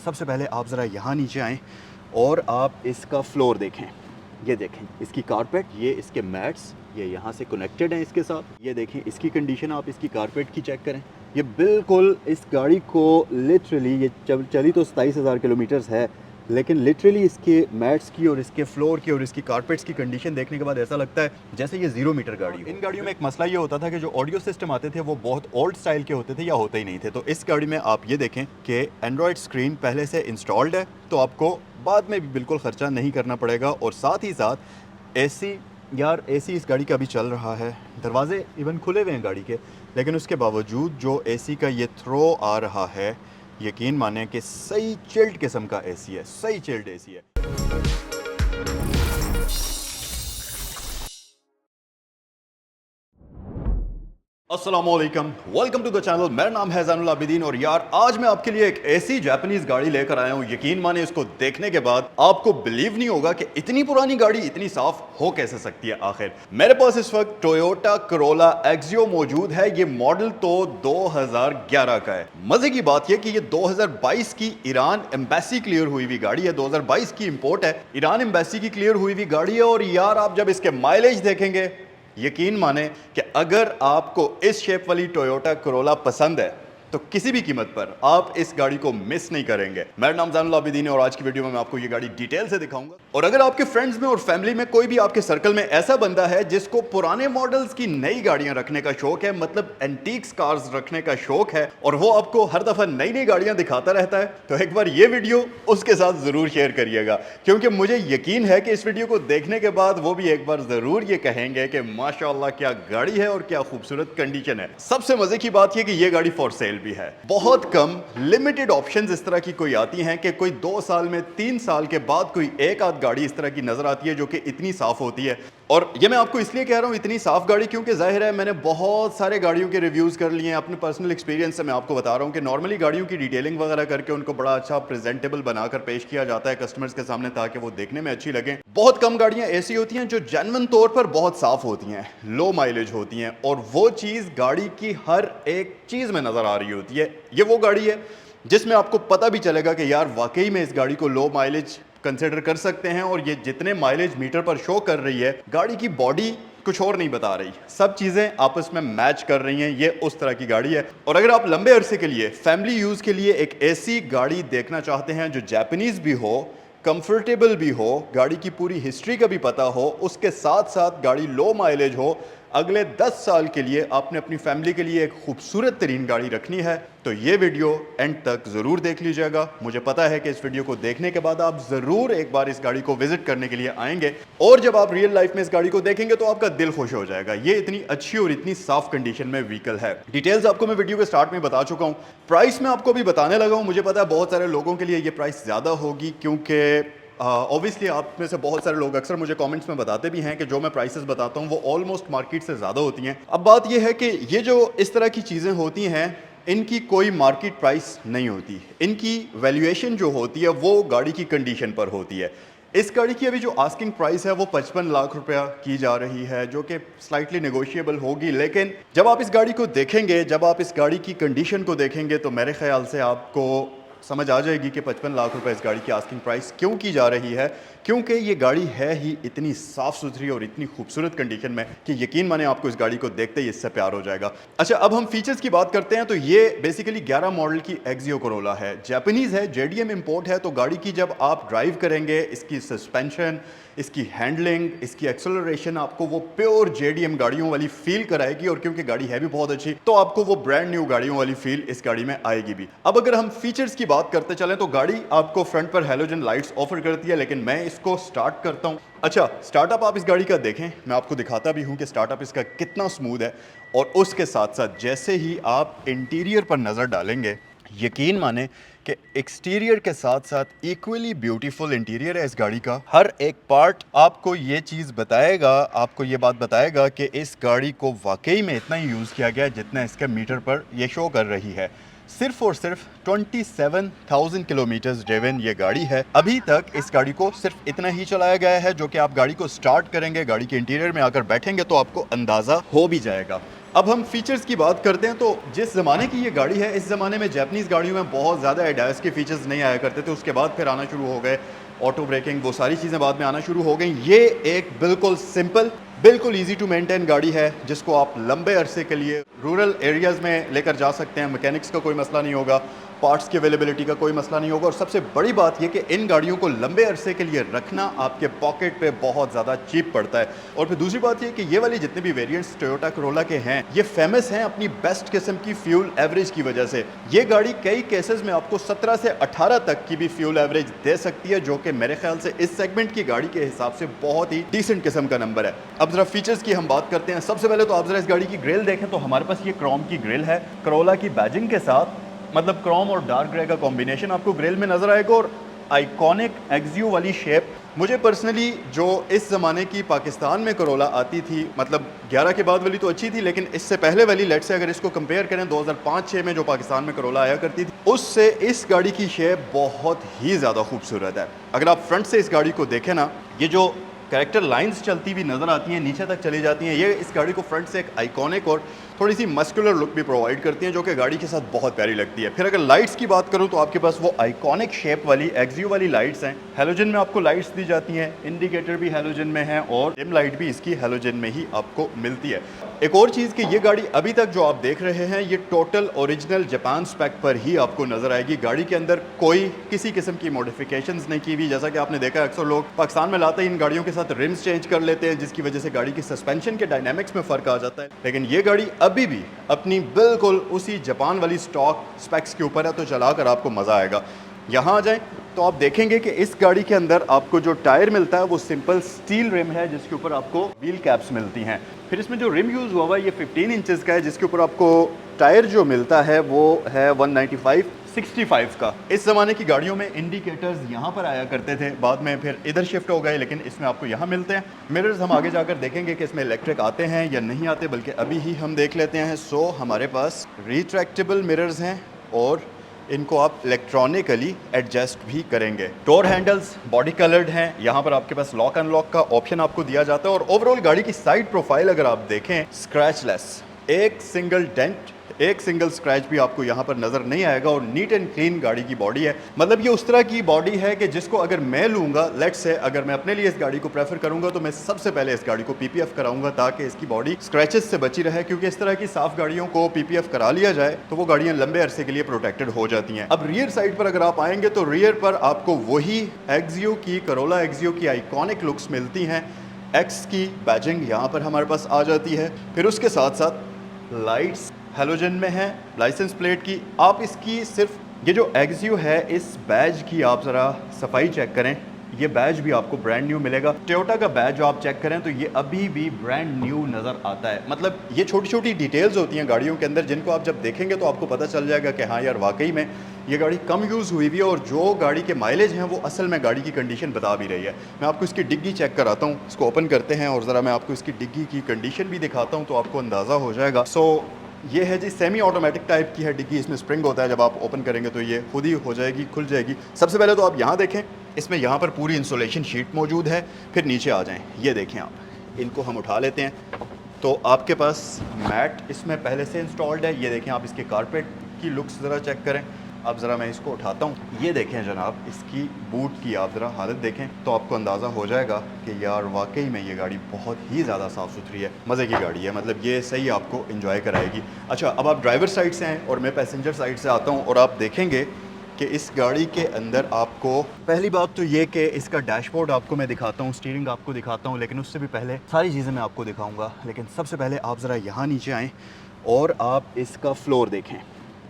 सबसे पहले आप ज़रा यहाँ नीचे आएँ और आप इसका फ्लोर देखें। ये देखें इसकी कारपेट, ये इसके मैट्स, ये यहाँ से कनेक्टेड हैं इसके साथ। ये देखें इसकी कंडीशन, आप इसकी कारपेट की चेक करें। ये बिल्कुल इस गाड़ी को लिटरली, ये चली तो 27,000 किलोमीटर्स है, लेकिन लिटरली इसके मैट्स की और इसके फ्लोर की और इसकी कारपेट्स की कंडीशन देखने के बाद ऐसा लगता है जैसे ये 0 मीटर गाड़ी हो। इन गाड़ियों में एक मसला ये होता था कि जो ऑडियो सिस्टम आते थे वो बहुत ओल्ड स्टाइल के होते थे या होते ही नहीं थे। तो इस गाड़ी में आप ये देखें कि एंड्रॉयड स्क्रीन पहले से इंस्टॉल्ड है, तो आपको बाद में भी बिल्कुल ख़र्चा नहीं करना पड़ेगा। और साथ ही साथ एसी, यार एसी इस गाड़ी का अभी चल रहा है, दरवाजे इवन खुले हुए हैं गाड़ी के, लेकिन उसके बावजूद जो एसी का ये थ्रो आ रहा है, यकीन माने कि सही चिल्ड किस्म का एसी है, सही चिल्ड एसी है। अस्सलामुअलैकुम, वेलकम टू द चैनल। मेरा नाम है ज़ैनुल आबिदीन और यार आज मैं आपके लिए एक ऐसी जापानीज़ गाड़ी लेकर आया हूँ, यकीन माने इसको देखने के बाद आपको बिलीव नहीं होगा कि इतनी पुरानी गाड़ी इतनी साफ हो कैसे सकती है। आखिर मेरे पास इस वक्त टोयोटा करोला एक्सियो मौजूद है। ये मॉडल तो 2011 का है। मजे की बात यह कि ये 2022 की ईरान एम्बेसी क्लियर हुई हुई गाड़ी है, 2022 की इंपोर्ट है, ईरान एम्बेसी की क्लियर हुई हुई गाड़ी है। और यार आप जब इसके माइलेज देखेंगे, यकीन माने कि अगर आपको इस शेप वाली टोयोटा करोला पसंद है तो किसी भी कीमत पर आप इस गाड़ी को मिस नहीं करेंगे। मेरा नाम ज़ैनुल आबिदीन है और आज की वीडियो में मैं आपको ये गाड़ी डिटेल से दिखाऊंगा। और अगर आपके फ्रेंड्स में और फैमिली में कोई भी आपके सर्कल में ऐसा बंदा है जिसको पुराने मॉडल्स की नई गाड़ियां रखने का शौक है, मतलब एंटीक्स कार्स रखने का शौक है, और वो आपको हर दफा नई नई गाड़ियां दिखाता रहता है, तो एक बार ये वीडियो उसके साथ जरूर शेयर करिएगा, क्योंकि मुझे यकीन है कि इस वीडियो को देखने के बाद वो भी एक बार जरूर ये कहेंगे कि माशाल्लाह क्या गाड़ी है और क्या खूबसूरत कंडीशन है। सबसे मजे की बात यह कि ये गाड़ी फॉर सेल भी है। बहुत कम लिमिटेड ऑप्शंस इस तरह की कोई आती हैं कि कोई 2 साल में 3 साल के बाद कोई एक आध गाड़ी इस तरह की नजर आती है जो कि इतनी साफ होती है। और ये मैं आपको इसलिए कह रहा हूं इतनी साफ गाड़ी, क्योंकि जाहिर है मैंने बहुत सारे गाड़ियों के रिव्यूज कर लिए हैं। अपने पर्सनल एक्सपीरियंस से मैं आपको बता रहा हूं कि नॉर्मली गाड़ियों की डिटेलिंग वगैरह करके उनको बड़ा अच्छा प्रेजेंटेबल बनाकर पेश किया जाता है कस्टमर्स के सामने, ताकि वो देखने में अच्छी लगे। बहुत कम गाड़ियां ऐसी होती हैं जो जेन्युइन तौर पर बहुत साफ होती हैं, लो माइलेज होती हैं, और वो चीज गाड़ी की हर एक चीज में नजर आ रही होती है। ये वो गाड़ी है जिसमें आपको पता भी चलेगा कि यार वाकई में इस गाड़ी को लो माइलेज कंसिडर कर सकते हैं। और ये जितने माइलेज मीटर पर शो कर रही है, गाड़ी की बॉडी कुछ और नहीं बता रही, सब चीजें आपस में मैच कर रही हैं। ये उस तरह की गाड़ी है। और अगर आप लंबे अरसे के लिए फैमिली यूज के लिए एक ऐसी गाड़ी देखना चाहते हैं जो जापानीज भी हो, कंफर्टेबल भी हो, गाड़ी की पूरी हिस्ट्री का भी पता हो, उसके साथ साथ गाड़ी लो माइलेज हो, अगले 10 साल के लिए आपने अपनी फैमिली के लिए एक खूबसूरत तरीन गाड़ी रखनी है, तो ये वीडियो एंड तक ज़रूर देख लीजिएगा। मुझे पता है कि इस वीडियो को देखने के बाद आप ज़रूर एक बार इस गाड़ी को विजिट करने के लिए आएंगे, और जब आप रियल लाइफ में इस गाड़ी को देखेंगे तो आपका दिल खुश हो जाएगा। ये इतनी अच्छी और इतनी साफ कंडीशन में व्हीकल है। डिटेल्स आपको मैं वीडियो के स्टार्ट में बता चुका हूँ, प्राइस में आपको भी बताने लगा हूँ। मुझे पता है बहुत सारे लोगों के लिए ये प्राइस ज़्यादा होगी, क्योंकि ऑब्वियसली आप में से बहुत सारे लोग अक्सर मुझे कमेंट्स में बताते भी हैं कि जो मैं प्राइसेस बताता हूं वो ऑलमोस्ट मार्केट से ज़्यादा होती हैं। अब बात यह है कि ये जो इस तरह की चीज़ें होती हैं, इनकी कोई मार्केट प्राइस नहीं होती। इनकी वैल्यूएशन जो होती है वो गाड़ी की कंडीशन पर होती है। इस गाड़ी की अभी जो आस्किंग प्राइस है वो 55 लाख रुपया की जा रही है, जो कि स्लाइटली नेगोशिएबल होगी। लेकिन जब आप इस गाड़ी को देखेंगे, जब आप इस गाड़ी की कंडीशन को देखेंगे, तो मेरे ख्याल से आपको समझ आ जाएगी कि 55 लाख रुपए इस गाड़ी की आस्किंग प्राइस क्यों की जा रही है। क्योंकि ये गाड़ी है ही इतनी साफ़ सुथरी और इतनी खूबसूरत कंडीशन में कि यकीन माने आपको इस गाड़ी को देखते ही इससे प्यार हो जाएगा। अच्छा, अब हम फीचर्स की बात करते हैं। तो ये बेसिकली 11 मॉडल की एक्सियो करोला है, जापानीज़ है, जेडीएम इंपोर्ट है। तो गाड़ी की जब आप ड्राइव करेंगे, इसकी सस्पेंशन, इसकी हैंडलिंग, इसकी एक्सेलरेशन आपको वो प्योर जेडीएम गाड़ियों वाली फील कराएगी। और क्योंकि गाड़ी है भी बहुत अच्छी, तो आपको वो ब्रांड न्यू गाड़ियों वाली फील इस गाड़ी में आएगी भी। अब अगर हम फीचर्स की बात करते चलें, तो गाड़ी आपको फ्रंट पर हैलोजन लाइट्स ऑफर करती है, लेकिन मैं इसको स्टार्ट करता हूं। अच्छा, स्टार्टअप आप इस गाड़ी का देखें, मैं आपको दिखाता भी हूं कि स्टार्टअप इसका कितना स्मूथ है। और उसके साथ साथ जैसे ही आप इंटीरियर पर नज़र डालेंगे, यकीन माने कि एक्सटीरियर के साथ साथ इक्वली ब्यूटीफुल इंटीरियर है इस गाड़ी का। हर एक पार्ट आपको ये चीज़ बताएगा, आपको ये बात बताएगा कि इस गाड़ी को वाकई में इतना ही यूज़ किया गया है जितना इसके मीटर पर ये शो कर रही है। सिर्फ और सिर्फ 27,000 किलोमीटर्स ड्रिवन ये गाड़ी है। अभी तक इस गाड़ी को सिर्फ इतना ही चलाया गया है, जो कि आप गाड़ी को स्टार्ट करेंगे, गाड़ी के इंटीरियर में आकर बैठेंगे तो आपको अंदाज़ा हो भी जाएगा। अब हम फीचर्स की बात करते हैं तो जिस ज़माने की ये गाड़ी है, इस ज़माने में जापानीज़ गाड़ियों में बहुत ज़्यादा एडास के फीचर्स नहीं आया करते थे। उसके बाद फिर आना शुरू हो गए ऑटो ब्रेकिंग, वो सारी चीज़ें बाद में आना शुरू हो गई। ये एक बिल्कुल सिंपल, बिल्कुल इजी टू मेंटेन गाड़ी है, जिसको आप लंबे अरसे के लिए रूरल एरियाज़ में लेकर जा सकते हैं। मैकेनिक्स का कोई मसला नहीं होगा, पार्ट्स की अवेलेबिलिटी का कोई मसला नहीं होगा, और सबसे बड़ी बात यह कि इन गाड़ियों को लंबे अरसे के लिए रखना आपके पॉकेट पे बहुत ज़्यादा चीप पड़ता है। और फिर दूसरी बात यह कि ये वाली जितने भी वेरिएंट्स टोयोटा करोला के हैं, ये फेमस हैं अपनी बेस्ट किस्म की फ्यूल एवरेज की वजह से। ये गाड़ी कई केसेस में आपको 17 से 18 तक की भी फ्यूल एवरेज दे सकती है, जो कि मेरे ख्याल से इस सेगमेंट की गाड़ी के हिसाब से बहुत ही डिसेंट किस्म का नंबर है। अब जरा फीचर्स की हम बात करते हैं। सबसे पहले तो आप जरा इस गाड़ी की ग्रिल देखें तो हमारे पास ये क्रोम की ग्रिल है, करोला की बैजिंग के साथ, मतलब क्रोम और डार्क ग्रे का कॉम्बिनेशन आपको ग्रिल में नजर आएगा, और आइकॉनिक एक्सियो वाली शेप। मुझे पर्सनली जो इस ज़माने की पाकिस्तान में करोला आती थी, मतलब 11 के बाद वाली तो अच्छी थी, लेकिन इससे पहले वाली, लेट से अगर इसको कंपेयर करें 2005-06 में जो पाकिस्तान में करोला आया करती थी, उससे इस गाड़ी की शेप बहुत ही ज़्यादा खूबसूरत है। अगर आप फ्रंट से इस गाड़ी को देखें ना, ये जो कैरेक्टर लाइंस चलती हुई नज़र आती हैं, नीचे तक चली जाती हैं, ये इस गाड़ी को फ्रंट से एक आइकॉनिक और थोड़ी सी मस्कुलर लुक भी प्रोवाइड करती हैं, जो कि गाड़ी के साथ बहुत प्यारी लगती है। फिर अगर लाइट्स की बात करूं तो आपके पास वो आइकॉनिक शेप वाली एक्सियो वाली लाइट्स हैं। हैलोजन में आपको लाइट्स दी जाती हैं, इंडिकेटर भी हैलोजन में है, और डिम लाइट भी इसकी हैलोजन में ही आपको मिलती है। एक और चीज़ कि ये गाड़ी अभी तक जो आप देख रहे हैं, ये टोटल ओरिजिनल जापान स्पेक पर ही आपको नजर आएगी। गाड़ी के अंदर कोई किसी किस्म की मॉडिफिकेशंस नहीं की हुई। जैसा कि आपने देखा, अक्सर लोग पाकिस्तान में लाते ही इन गाड़ियों के साथ रिम्स चेंज कर लेते हैं, जिसकी वजह से गाड़ी की सस्पेंशन के डायनामिक्स में फ़र्क आ जाता है। लेकिन ये गाड़ी अभी भी अपनी बिल्कुल उसी जापान वाली स्टॉक स्पेक्स के ऊपर है, तो चलाकर आपको मज़ा आएगा। यहाँ आ जाएं तो आप देखेंगे कि इस गाड़ी के अंदर आपको जो टायर मिलता है वो सिंपल स्टील रिम है, जिसके ऊपर आपको व्हील कैप्स मिलती हैं। फिर इसमें जो रिम यूज़ हुआ है ये 15 इंचेस का है, जिसके ऊपर आपको टायर जो मिलता है वो है 195/65 का। इस ज़माने की गाड़ियों में इंडिकेटर्स यहाँ पर आया करते थे, बाद में फिर इधर शिफ्ट हो गए, लेकिन इसमें आपको यहाँ मिलते हैं। मिरर्स हम आगे जाकर देखेंगे कि इसमें इलेक्ट्रिक आते हैं या नहीं आते, बल्कि अभी ही हम देख लेते हैं। सो हमारे पास रिट्रैक्टेबल मिरर्स हैं और इनको आप इलेक्ट्रॉनिकली एडजस्ट भी करेंगे। डोर हैंडल्स बॉडी कलर्ड हैं, यहाँ पर आपके पास लॉक अनलॉक का ऑप्शन आपको दिया जाता है, और ओवरऑल गाड़ी की साइड प्रोफाइल अगर आप देखें, स्क्रैचलेस, एक सिंगल डेंट, एक सिंगल स्क्रैच भी आपको यहाँ पर नज़र नहीं आएगा, और नीट एंड क्लीन गाड़ी की बॉडी है। मतलब ये उस तरह की बॉडी है कि जिसको अगर मैं लूँगा, लेट्स से अगर मैं अपने लिए इस गाड़ी को प्रेफर करूँगा, तो मैं सबसे पहले इस गाड़ी को पीपीएफ कराऊंगा, ताकि इसकी बॉडी स्क्रैचेस से बची रहे, क्योंकि इस तरह की साफ गाड़ियों को पीपीएफ करा लिया जाए तो वो गाड़ियाँ लंबे अरसे के लिए प्रोटेक्टेड हो जाती हैं। अब रियर साइड पर अगर आप आएंगे तो रियर पर आपको वही एक्सियो की, करोला एक्सियो की आइकॉनिक लुक्स मिलती हैं। एक्स की बैजिंग यहाँ पर हमारे पास आ जाती है, फिर उसके साथ साथ लाइट्स हैलोजन में है, लाइसेंस प्लेट की। आप इसकी सिर्फ ये जो एक्सियो है, इस बैज की आप ज़रा सफाई चेक करें, ये बैज भी आपको ब्रांड न्यू मिलेगा। टोयोटा का बैज जो आप चेक करें तो ये अभी भी ब्रांड न्यू नज़र आता है। मतलब ये छोटी छोटी डिटेल्स होती हैं गाड़ियों के अंदर, जिनको आप जब देखेंगे तो आपको पता चल जाएगा कि हाँ यार, वाकई में ये गाड़ी कम यूज़ हुई हुई है, और जो गाड़ी के माइलेज हैं वो असल में गाड़ी की कंडीशन बता भी रही है। मैं आपको इसकी डिग्गी चेक कराता हूँ, इसको ओपन करते हैं और ज़रा मैं आपको इसकी डिग्गी की कंडीशन भी दिखाता हूँ, तो आपको अंदाज़ा हो जाएगा। ये है जी, सेमी ऑटोमेटिक टाइप की है डिग्गी, इसमें स्प्रिंग होता है, जब आप ओपन करेंगे तो ये खुद ही हो जाएगी, खुल जाएगी। सबसे पहले तो आप यहाँ देखें, इसमें यहाँ पर पूरी इंसुलेशन शीट मौजूद है। फिर नीचे आ जाएं, ये देखें आप, इनको हम उठा लेते हैं तो आपके पास मैट इसमें पहले से इंस्टॉल्ड है। ये देखें आप, इसके कारपेट की लुक्स ज़रा चेक करें। अब ज़रा मैं इसको उठाता हूँ, ये देखें जनाब, इसकी बूट की आप ज़रा हालत देखें तो आपको अंदाज़ा हो जाएगा कि यार वाकई में ये गाड़ी बहुत ही ज़्यादा साफ़ सुथरी है, मज़े की गाड़ी है। मतलब ये सही आपको एंजॉय कराएगी। अच्छा, अब आप ड्राइवर साइड से हैं और मैं पैसेंजर साइड से आता हूँ, और आप देखेंगे कि इस गाड़ी के अंदर आपको पहली बात तो ये कि इसका डैशबोर्ड आपको मैं दिखाता हूँ, स्टीयरिंग आपको दिखाता हूँ, लेकिन उससे भी पहले सारी चीज़ें मैं आपको दिखाऊँगा। लेकिन सबसे पहले आप ज़रा यहाँ नीचे आएँ और आप इसका फ्लोर देखें।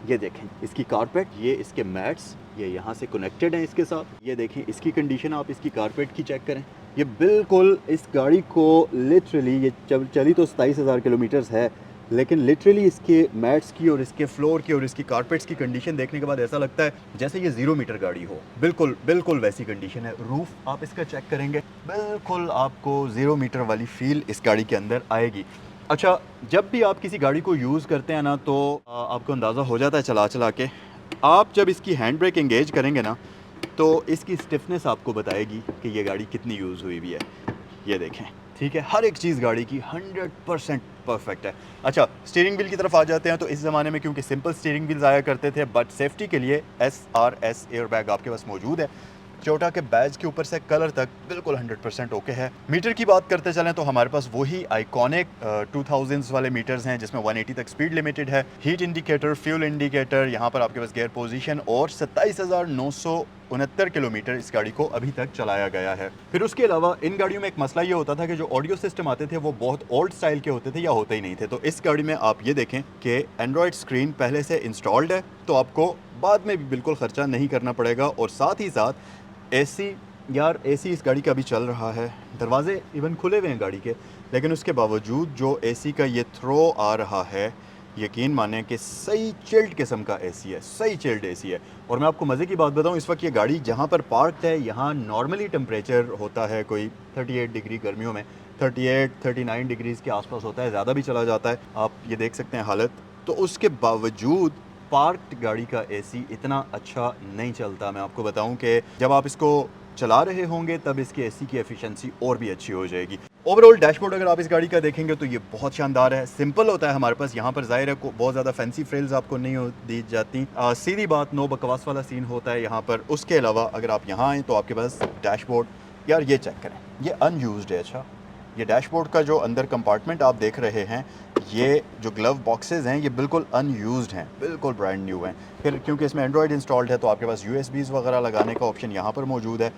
ये देखें इसकी कारपेट, ये इसके मैट्स, ये यहाँ से कनेक्टेड हैं इसके साथ। ये देखें इसकी कंडीशन, आप इसकी कारपेट की चेक करें। ये बिल्कुल इस गाड़ी को लिटरली, ये चली तो 27,000 किलोमीटर्स है, लेकिन लिटरली इसके मैट्स की और इसके फ्लोर की और इसकी कारपेट्स की कंडीशन देखने के बाद ऐसा लगता है जैसे ये 0 मीटर गाड़ी हो। बिल्कुल बिल्कुल वैसी कंडीशन है। रूफ आप इसका चेक करेंगे, बिल्कुल आपको 0 मीटर वाली फील इस गाड़ी के अंदर आएगी। अच्छा, जब भी आप किसी गाड़ी को यूज़ करते हैं ना तो आपको अंदाज़ा हो जाता है चला चला के, आप जब इसकी हैंड ब्रेक एंगेज करेंगे ना तो इसकी स्टिफनेस आपको बताएगी कि ये गाड़ी कितनी यूज़ हुई हुई है। ये देखें, ठीक है, हर एक चीज़ गाड़ी की 100% परफेक्ट है। अच्छा, स्टीयरिंग व्हील की तरफ आ जाते हैं। तो इस ज़माने में क्योंकि सिंपल स्टीयरिंग व्हील्स आया करते थे, बट सेफ्टी के लिए SRS एयरबैग आपके पास मौजूद है। टोयोटा के बैज के ऊपर से कलर तक बिल्कुल 100% ओके है। मीटर की बात करते चलें तो हमारे पास वही आइकॉनिक 2000s वाले मीटर्स हैं जिसमें 180 तक स्पीड लिमिटेड है। हीट इंडिकेटर, फ्यूल इंडिकेटर, यहाँ पर आपके पास गियर पोजीशन और 27,969 किलोमीटर इस गाड़ी को अभी तक चलाया गया है। फिर उसके अलावा इन गाड़ियों में एक मसला ये होता था कि जो ऑडियो सिस्टम आते थे वो बहुत ओल्ड स्टाइल के होते थे या होते ही नहीं थे। तो इस गाड़ी में आप ये देखें कि एंड्रॉयड स्क्रीन पहले से इंस्टॉल्ड है, तो आपको बाद में भी बिल्कुल खर्चा नहीं करना पड़ेगा। और साथ ही साथ एसी, यार एसी इस गाड़ी का भी चल रहा है, दरवाजे इवन खुले हुए हैं गाड़ी के, लेकिन उसके बावजूद जो एसी का ये थ्रो आ रहा है, यकीन माने कि सही चिल्ड किस्म का एसी है, सही चिल्ड एसी है। और मैं आपको मज़े की बात बताऊं, इस वक्त ये गाड़ी जहां पर पार्कड है यहाँ नॉर्मली टेम्परेचर होता है कोई 38 डिग्री, गर्मियों में 38-39 डिग्रीज़ के आसपास होता है, ज़्यादा भी चला जाता है। आप ये देख सकते हैं हालत। तो उसके बावजूद पार्क्ड गाड़ी का एसी इतना अच्छा नहीं चलता। मैं आपको बताऊं कि जब आप इसको चला रहे होंगे तब इसके एसी की एफिशिएंसी और भी अच्छी हो जाएगी। ओवरऑल डैशबोर्ड अगर आप इस गाड़ी का देखेंगे तो ये बहुत शानदार है, सिंपल होता है हमारे पास। यहाँ पर ज़ाहिर है बहुत ज़्यादा फैंसी फ्रेल्स आपको नहीं दी जाती, सीधी बात, नो बकवास वाला सीन होता है यहाँ पर। उसके अलावा अगर आप यहाँ आएँ तो आपके पास डैशबोर्ड, यार ये चेक करें, ये अनयूज्ड है। अच्छा, ये डैशबोर्ड का जो अंदर कंपार्टमेंट आप देख रहे हैं, ये जो ग्लव बॉक्सेस हैं ये बिल्कुल अनयूज्ड हैं, बिल्कुल ब्रांड न्यू हैं। फिर क्योंकि इसमें एंड्रॉयड इंस्टॉल्ड है तो आपके पास USBs वगैरह लगाने का ऑप्शन यहाँ पर मौजूद है।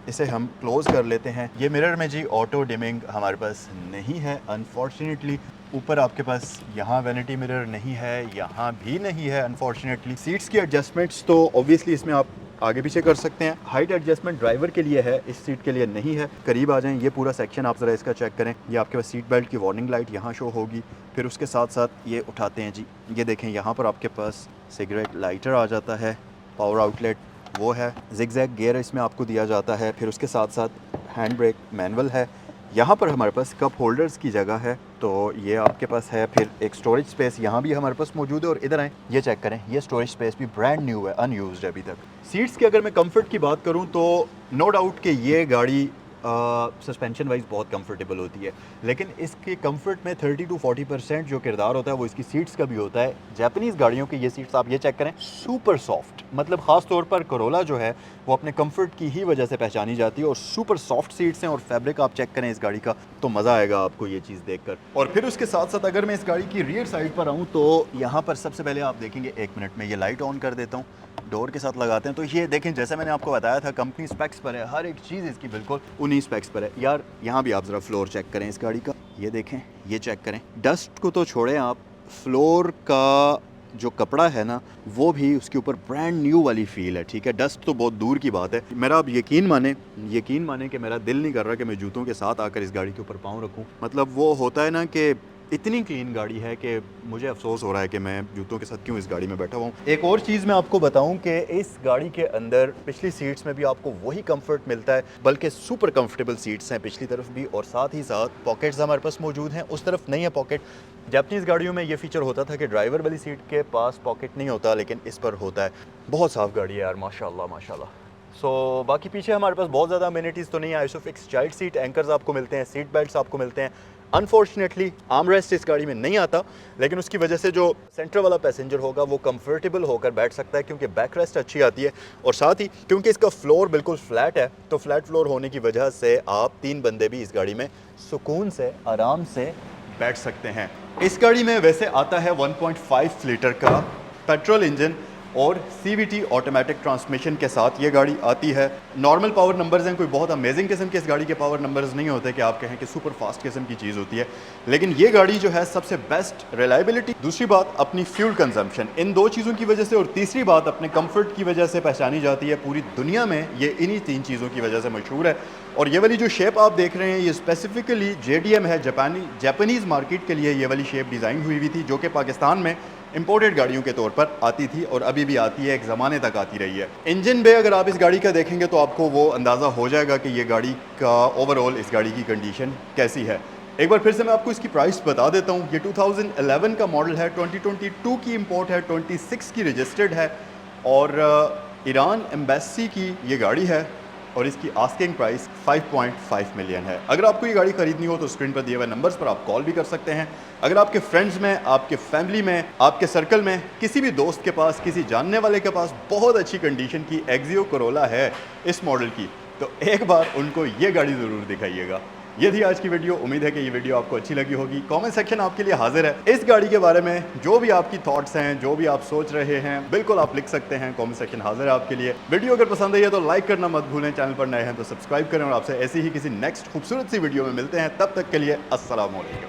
इसे हम क्लोज़ कर लेते हैं। ये मिरर में जी ऑटो डिमिंग हमारे पास नहीं है अनफॉर्चुनेटली। ऊपर आपके पास यहाँ वैनिटी मिरर नहीं है, यहाँ भी नहीं है अनफॉर्चुनेटली। सीट्स की एडजस्टमेंट्स तो ऑब्वियसली इसमें आप आगे पीछे कर सकते हैं। हाइट एडजस्टमेंट ड्राइवर के लिए है, इस सीट के लिए नहीं है। करीब आ जाएं, ये पूरा सेक्शन आप ज़रा इसका चेक करें। ये आपके पास सीट बेल्ट की वार्निंग लाइट यहाँ शो होगी। फिर उसके साथ साथ ये उठाते हैं जी, ये देखें यहाँ पर आपके पास सिगरेट लाइटर आ जाता है, पावर आउटलेट वो है, जिगजैग गियर इसमें आपको दिया जाता है। फिर उसके साथ साथ हैंड ब्रेक मैनुअल है। यहाँ पर हमारे पास कप होल्डर्स की जगह है, तो ये आपके पास है। फिर एक स्टोरेज स्पेस यहाँ भी हमारे पास मौजूद है। और इधर आएँ, ये चेक करें, ये स्टोरेज स्पेस भी ब्रांड न्यू है, अनयूज्ड है अभी तक। सीट्स की अगर मैं कंफर्ट की बात करूँ तो नो डाउट कि ये गाड़ी सस्पेंशन वाइज बहुत कंफर्टेबल होती है, लेकिन इसके कंफर्ट में 30 to 40% जो किरदार होता है वो इसकी सीट्स का भी होता है। जापानीज़ गाड़ियों की ये सीट्स आप ये चेक करें, सुपर सॉफ्ट, मतलब ख़ास तौर पर करोला जो है वो अपने कंफर्ट की ही वजह से पहचानी जाती है। और सुपर सॉफ्ट सीट्स हैं और फैब्रिक आप चेक करें इस गाड़ी का, तो मज़ा आएगा आपको ये चीज़ देखकर। और फिर उसके साथ साथ अगर मैं इस गाड़ी की रियर साइड पर आऊँ तो यहाँ पर सबसे पहले आप देखेंगे, 1 मिनट में ये लाइट ऑन कर देता हूँ, डोर के साथ लगाते हैं तो ये देखें, जैसे मैंने आपको बताया था कंपनी स्पेक्स पर है, हर एक चीज़ इसकी बिल्कुल उन्हीं स्पेक्स पर है। यार यहाँ भी आप ज़रा फ्लोर चेक करें इस गाड़ी का, ये देखें, ये चेक करें, डस्ट को तो छोड़ें आप, फ्लोर का जो कपड़ा है ना वो भी उसके ऊपर ब्रांड न्यू वाली फील है। ठीक है, डस्ट तो बहुत दूर की बात है। मेरा अब यकीन माने कि मेरा दिल नहीं कर रहा कि मैं जूतों के साथ आकर इस गाड़ी के ऊपर पाँव रखूँ। मतलब वो होता है ना कि इतनी क्लीन गाड़ी है कि मुझे अफसोस हो रहा है कि मैं जूतों के साथ क्यों इस गाड़ी में बैठा हुआ हूँ। एक और चीज़ मैं आपको बताऊं कि इस गाड़ी के अंदर पिछली सीट्स में भी आपको वही कंफर्ट मिलता है, बल्कि सुपर कंफर्टेबल सीट्स हैं पिछली तरफ भी, और साथ ही साथ पॉकेट्स हमारे पास मौजूद हैं। उस तरफ नहीं है पॉकेट। जापानीज़ गाड़ियों में ये फीचर होता था कि ड्राइवर वाली सीट के पास पॉकेट नहीं होता, लेकिन इस पर होता है। बहुत साफ़ गाड़ी है यार, माशाल्लाह माशाल्लाह। सो बाकी पीछे हमारे पास बहुत ज़्यादा अमेनिटीज़ तो नहीं है। आइसोफिक्स चाइल्ड सीट एंकर्स आपको मिलते हैं, सीट बेल्ट्स आपको मिलते हैं। अनफॉर्चुनेटली आर्मरेस्ट इस गाड़ी में नहीं आता, लेकिन उसकी वजह से जो सेंटर वाला पैसेंजर होगा वो कंफर्टेबल होकर बैठ सकता है, क्योंकि बैक रेस्ट अच्छी आती है। और साथ ही क्योंकि इसका फ्लोर बिल्कुल फ्लैट है, तो फ्लैट फ्लोर होने की वजह से आप 3 बंदे भी इस गाड़ी में सुकून से आराम से बैठ सकते हैं। इस गाड़ी में वैसे आता है 1.5 लीटर का पेट्रोल इंजन और CVT ऑटोमेटिक ट्रांसमिशन के साथ ये गाड़ी आती है। नॉर्मल पावर नंबर्स हैं, कोई बहुत अमेजिंग किस्म के इस गाड़ी के पावर नंबर्स नहीं होते कि आप कहें कि सुपर फास्ट किस्म की चीज़ होती है, लेकिन ये गाड़ी जो है सबसे बेस्ट रिलायबिलिटी, दूसरी बात अपनी फ्यूल कंजम्पशन, इन 2 चीज़ों की वजह से, और तीसरी बात अपने कंफर्ट की वजह से पहचानी जाती है। पूरी दुनिया में ये इन्हीं 3 चीज़ों की वजह से मशहूर है। और ये वाली जो शेप आप देख रहे हैं ये स्पेसिफिकली JDM है, जापानीज़ मार्केट के लिए ये वाली शेप डिज़ाइन हुई हुई थी, जो कि पाकिस्तान में इंपोर्टेड गाड़ियों के तौर पर आती थी और अभी भी आती है, एक ज़माने तक आती रही है। इंजन बे अगर आप इस गाड़ी का देखेंगे तो आपको वो अंदाज़ा हो जाएगा कि ये गाड़ी का ओवरऑल इस गाड़ी की कंडीशन कैसी है। एक बार फिर से मैं आपको इसकी प्राइस बता देता हूँ। ये 2011 का मॉडल है, 2022 की इंपोर्ट है, 26 की रजिस्टर्ड है और ईरान एम्बेसी की ये गाड़ी है और इसकी आस्किंग प्राइस 5.5 मिलियन है। अगर आपको ये गाड़ी खरीदनी हो तो स्क्रीन पर दिए हुए नंबर्स पर आप कॉल भी कर सकते हैं। अगर आपके फ्रेंड्स में, आपके फैमिली में, आपके सर्कल में किसी भी दोस्त के पास, किसी जानने वाले के पास बहुत अच्छी कंडीशन की एक्सियो कोरोला है इस मॉडल की, तो एक बार उनको ये गाड़ी ज़रूर दिखाइएगा। ये थी आज की वीडियो। उम्मीद है कि ये वीडियो आपको अच्छी लगी होगी। कमेंट सेक्शन आपके लिए हाजिर है। इस गाड़ी के बारे में जो भी आपकी थॉट्स हैं, जो भी आप सोच रहे हैं, बिल्कुल आप लिख सकते हैं। कमेंट सेक्शन हाजिर है आपके लिए। वीडियो अगर पसंद आई है तो लाइक करना मत भूलें। चैनल पर नए हैं तो सब्सक्राइब करें और आपसे ऐसी ही किसी नेक्स्ट खूबसूरत सी वीडियो में मिलते हैं। तब तक के लिए अस्सलाम वालेकुम।